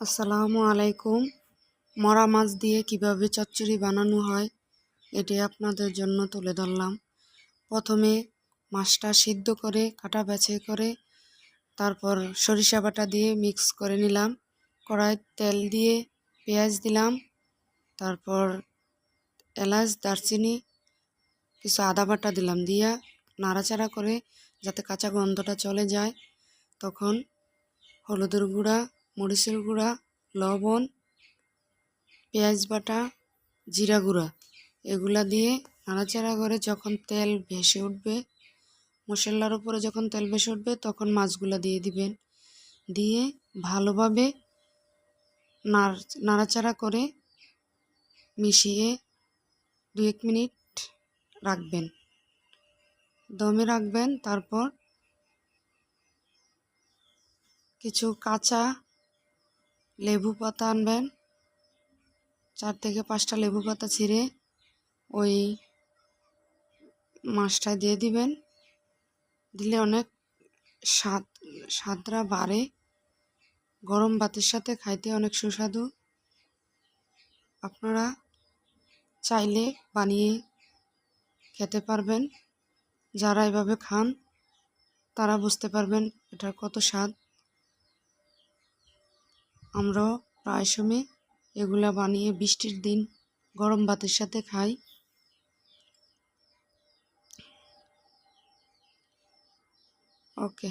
আসসালামু আলাইকুম। মরা মাছ দিয়ে কিভাবে চচ্চড়ি বানানো হয় এটি আপনাদের জন্য তুলে ধরলাম। প্রথমে মাছটা সিদ্ধ করে কাটা বাছাই করে তারপর সরিষা বাটা দিয়ে মিক্স করে নিলাম। কড়াই তেল দিয়ে পেঁয়াজ দিলাম, তারপর এলাচ, দারচিনি, কিছু আদা বাটা দিলাম, দিয়া নাড়াচাড়া করে যাতে কাঁচা গন্ধটা চলে যায়। তখন হলুদের গুঁড়া, মরিচের গুঁড়া, লবণ, পেঁয়াজ বাটা, জিরা গুঁড়া এগুলা দিয়ে নাড়াচাড়া করে যখন তেল ভেসে উঠবে, মশলার উপরে যখন তেল ভেসে উঠবে তখন মাছগুলা দিয়ে দিবেন। দিয়ে ভালোভাবে নাড়াচাড়া করে মিশিয়ে 2-1 মিনিট রাখবেন, দমে রাখবেন। তারপর কিছু কাঁচা লেবু পাতা আনবেন, 4 থেকে 5টা লেবু পাতা ছিঁড়ে ওই মাছটা দিয়ে দিবেন। দিলে অনেক স্বাদটা বাড়ে, গরম ভাতের সাথে খাইতে অনেক সুস্বাদু। আপনারা চাইলে বানিয়ে খেতে পারবেন। যারা এভাবে খান তারা বুঝতে পারবেন এটার কত স্বাদ। আমরাও প্রায় সময় এগুলা বানিয়ে বৃষ্টির দিন গরম ভাতের সাথে খাই। ওকে।